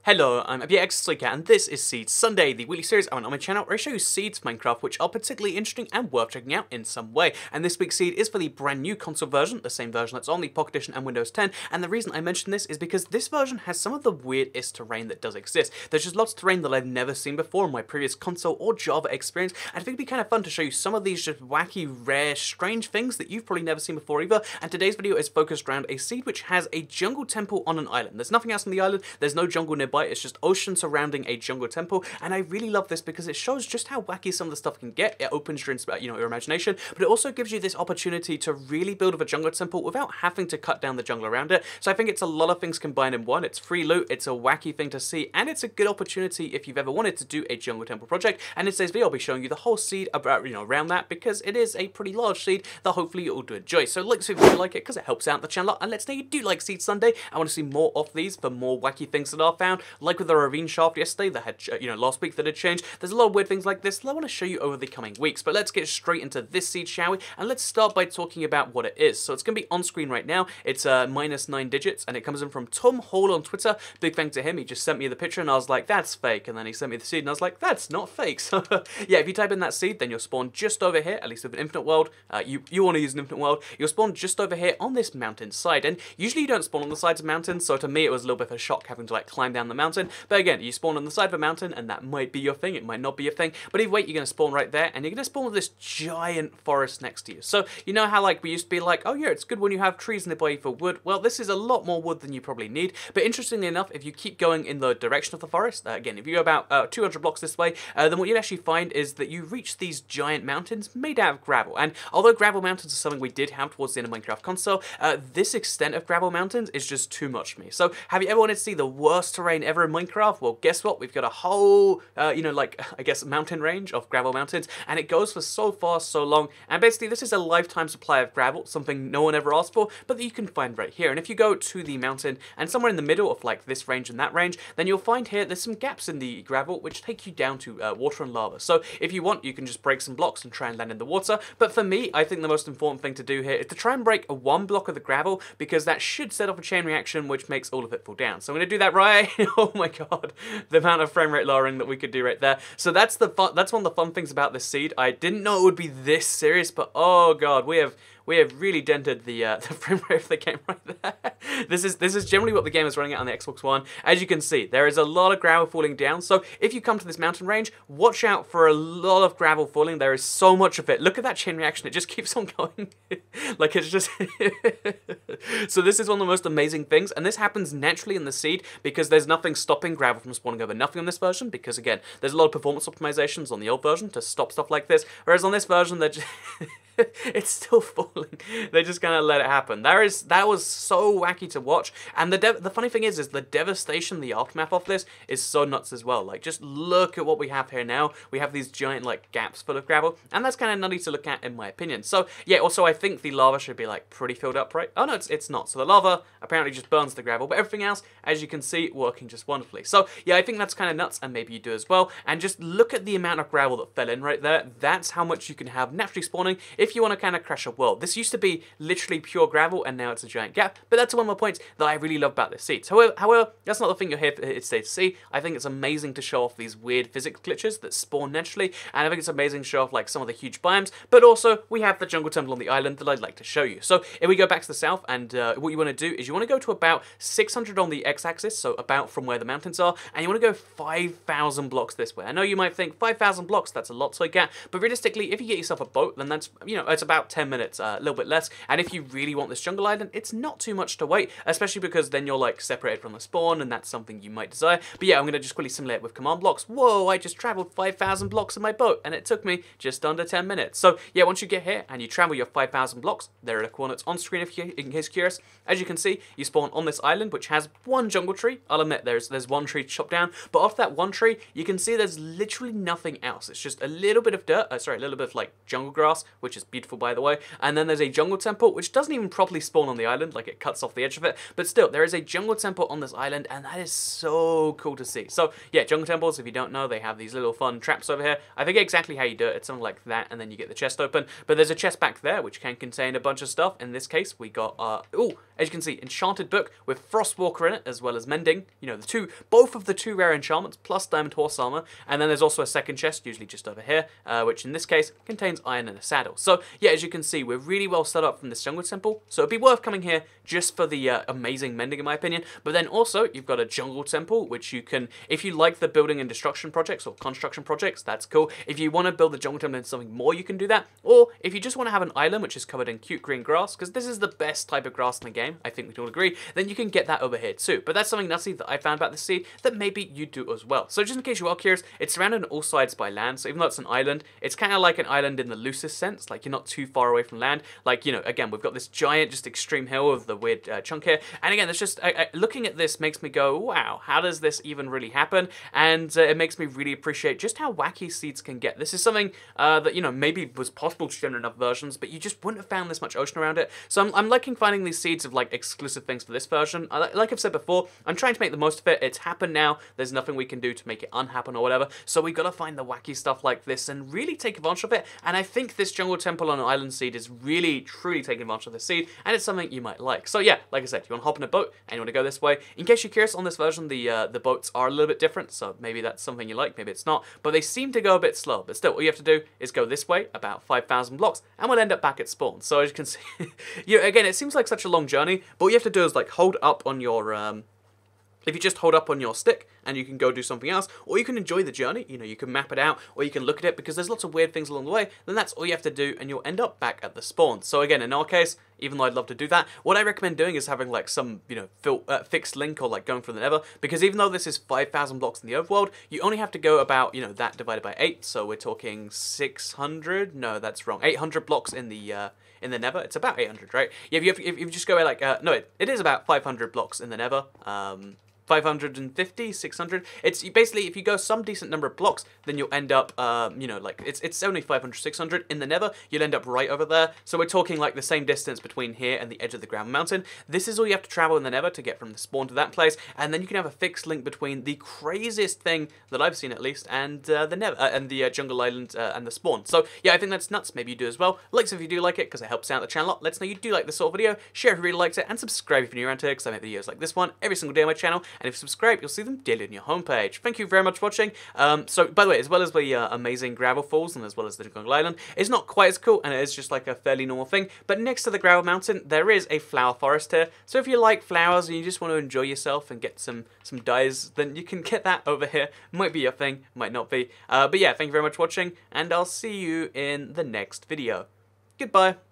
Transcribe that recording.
Hello, I'm W10, and this is Seeds Sunday, the weekly series on my channel where I show you seeds from Minecraft which are particularly interesting and worth checking out in some way. And this week's seed is for the brand new console version, the same version that's on the Pocket Edition and Windows 10. And the reason I mention this is because this version has some of the weirdest terrain that does exist. There's just lots of terrain that I've never seen before in my previous console or Java experience, and I think it'd be kind of fun to show you some of these just wacky, rare, strange things that you've probably never seen before either. And today's video is focused around a seed which has a jungle temple on an island. There's nothing else on the island, there's no jungle nearby, it's just ocean surrounding a jungle temple, and I really love this because it shows just how wacky some of the stuff can get. It opens your imagination, but it also gives you this opportunity to really build up a jungle temple without having to cut down the jungle around it. So I think it's a lot of things combined in one. It's free loot, it's a wacky thing to see, and it's a good opportunity if you've ever wanted to do a jungle temple project. And in today's video I'll be showing you the whole seed about around that, because it is a pretty large seed that hopefully you'll do enjoy. So like this if you like it, because it helps out the channel, and let's know you do like Seed Sunday. I want to see more of these for more wacky things that are found, like with the ravine shaft yesterday that had, last week that had changed. There's a lot of weird things like this that I want to show you over the coming weeks. But let's get straight into this seed, shall we? And let's start by talking about what it is. So it's going to be on screen right now. It's -9 digits, and it comes in from Tom Hall on Twitter. Big thanks to him. He just sent me the picture, and I was like, that's fake. And then he sent me the seed, and I was like, that's not fake. So yeah, if you type in that seed, then you'll spawn just over here, at least with an infinite world. You want to use an infinite world. You'll spawn just over here on this mountain side. And usually you don't spawn on the sides of mountains, so to me it was a little bit of a shock having to like climb down the mountain. But again, you spawn on the side of a mountain, and that might be your thing, it might not be your thing, but either way, you're going to spawn right there, and you're going to spawn with this giant forest next to you. So, you know how like we used to be like, oh yeah, it's good when you have trees nearby for wood? Well, this is a lot more wood than you probably need, but interestingly enough, if you keep going in the direction of the forest, again, if you go about 200 blocks this way, then what you'd actually find is that you reach these giant mountains made out of gravel. And although gravel mountains are something we did have towards the end of Minecraft console, this extent of gravel mountains is just too much for me. So, have you ever wanted to see the worst terrain ever in Minecraft? Well, guess what? We've got a whole, I guess, mountain range of gravel mountains, and it goes for so far, so long, and basically this is a lifetime supply of gravel, something no one ever asked for, but that you can find right here. And if you go to the mountain, and somewhere in the middle of like this range and that range, then you'll find here there's some gaps in the gravel which take you down to water and lava. So if you want, you can just break some blocks and try and land in the water, but for me, I think the most important thing to do here is to try and break one block of the gravel, because that should set off a chain reaction which makes all of it fall down. So I'm going to do that right. Oh my god, the amount of frame rate lowering that we could do right there. So that's one of the fun things about this seed. I didn't know it would be this serious, but oh god, we have really dented the frame rate of the game right there. This is generally what the game is running at on the Xbox One. As you can see, there is a lot of gravel falling down. So if you come to this mountain range, watch out for a lot of gravel falling. There is so much of it. Look at that chain reaction. It just keeps on going. Like it's just... So this is one of the most amazing things. And this happens naturally in the seed because there's nothing stopping gravel from spawning over. Nothing on this version because, again, there's a lot of performance optimizations on the old version to stop stuff like this. Whereas on this version, they're just... it's still falling. They just kind of let it happen. That was so wacky to watch. And the funny thing is the devastation, the aftermath of this is so nuts as well. Like, just look at what we have here now. We have these giant, like, gaps full of gravel, and that's kind of nutty to look at, in my opinion. So, yeah, also, I think the lava should be, like, pretty filled up, right? Oh, no, it's not. So the lava apparently just burns the gravel, but everything else, as you can see, working just wonderfully. So, yeah, I think that's kind of nuts, and maybe you do as well. And just look at the amount of gravel that fell in right there. That's how much you can have naturally spawning if you want to kind of crash a world. This used to be literally pure gravel, and now it's a giant gap, but that's one of my points that I really love about this seed. However, that's not the thing you're here today to see. I think it's amazing to show off these weird physics glitches that spawn naturally, and I think it's amazing to show off like some of the huge biomes, but also we have the jungle temple on the island that I'd like to show you. So if we go back to the south, and what you want to do is you want to go to about 600 on the x-axis, so about from where the mountains are, and you want to go 5,000 blocks this way. I know you might think 5,000 blocks, that's a lot to get, but realistically, if you get yourself a boat, then that's, it's about 10 minutes, a little bit less, and if you really want this jungle island, it's not too much to wait, especially because then you're like separated from the spawn, and that's something you might desire. But yeah, I'm going to just quickly simulate it with command blocks. Whoa, I just traveled 5,000 blocks in my boat, and it took me just under 10 minutes. So yeah, once you get here and you travel your 5,000 blocks, there are the coordinates on screen if you, in case you're curious. As you can see, you spawn on this island, which has one jungle tree. I'll admit there's one tree chopped down, but off that one tree, you can see there's literally nothing else. It's just a little bit of dirt, a little bit of like jungle grass, which is beautiful by the way. And then there's a jungle temple, which doesn't even properly spawn on the island, like it cuts off the edge of it, but still, there is a jungle temple on this island, and that is so cool to see. So yeah, jungle temples, if you don't know, they have these little fun traps over here. I forget exactly how you do it. It's something like that, and then you get the chest open, but there's a chest back there, which can contain a bunch of stuff. In this case, we got, as you can see, enchanted book with Frostwalker in it, as well as mending, you know, both of the two rare enchantments, plus diamond horse armor, and then there's also a second chest, usually just over here, which in this case contains iron and a saddle. So yeah, as you can see, we're really well set up from this jungle temple, so it'd be worth coming here just for the amazing mending in my opinion. But then also, you've got a jungle temple, which you can, if you like the building and destruction projects or construction projects, that's cool. If you want to build the jungle temple into something more, you can do that. Or if you just want to have an island which is covered in cute green grass, because this is the best type of grass in the game, I think we can all agree, then you can get that over here too. But that's something nutty that I found about this seed that maybe you do as well. So just in case you are curious, it's surrounded on all sides by land, so even though it's an island, it's kind of like an island in the loosest sense, like you're not too far away from land. Like, you know, again, we've got this giant, just extreme hill of the weird chunk here, and again, it's just, looking at this makes me go, wow, how does this even really happen? And it makes me really appreciate just how wacky seeds can get. This is something that, you know, maybe was possible to generate enough versions, but you just wouldn't have found this much ocean around it. So I'm liking finding these seeds of like exclusive things for this version. Like I've said before, I'm trying to make the most of it. It's happened now. There's nothing we can do to make it unhappen or whatever. So we gotta find the wacky stuff like this and really take advantage of it. And I think this jungle temple on an island seed is really, truly taking advantage of the seed, and it's something you might like. So yeah, like I said, you want to hop in a boat and you want to go this way. In case you're curious, on this version, the boats are a little bit different, so maybe that's something you like, maybe it's not, but they seem to go a bit slow. But still, all you have to do is go this way, about 5,000 blocks, and we'll end up back at spawn. So as you can see, again, it seems like such a long journey, but all you have to do is like hold up on your, if you just hold up on your stick and you can go do something else, or you can enjoy the journey, you know, you can map it out, or you can look at it, because there's lots of weird things along the way, then that's all you have to do, and you'll end up back at the spawn. So again, in our case, even though I'd love to do that, what I recommend doing is having like some, you know, fixed link, or like going through the nether, because even though this is 5,000 blocks in the overworld, you only have to go about, you know, that divided by 8, so we're talking 600, no, that's wrong, 800 blocks in the nether. It's about 800, right? Yeah, if you just go like, no, it is about 500 blocks in the nether, 550, 600. It's basically, if you go some decent number of blocks, then you'll end up, you know, like, it's only 500, 600 in the nether. You'll end up right over there. So we're talking like the same distance between here and the edge of the ground mountain. This is all you have to travel in the nether to get from the spawn to that place. And then you can have a fixed link between the craziest thing that I've seen, at least, and the nether, and the jungle island and the spawn. So yeah, I think that's nuts. Maybe you do as well. Likes if you do like it, because it helps out the channel a lot. Let us know you do like this sort of video. Share if you really liked it, and subscribe if you're new around here, because I make videos like this one every single day on my channel. And if you subscribe, you'll see them daily on your homepage. Thank you very much for watching. So, by the way, as well as the amazing gravel falls, and as well as the jungle island, it's not quite as cool, and it is just like a fairly normal thing. But next to the gravel mountain, there is a flower forest here. So if you like flowers and you just want to enjoy yourself and get some dyes, then you can get that over here. Might be your thing, might not be. But yeah, thank you very much for watching, and I'll see you in the next video. Goodbye.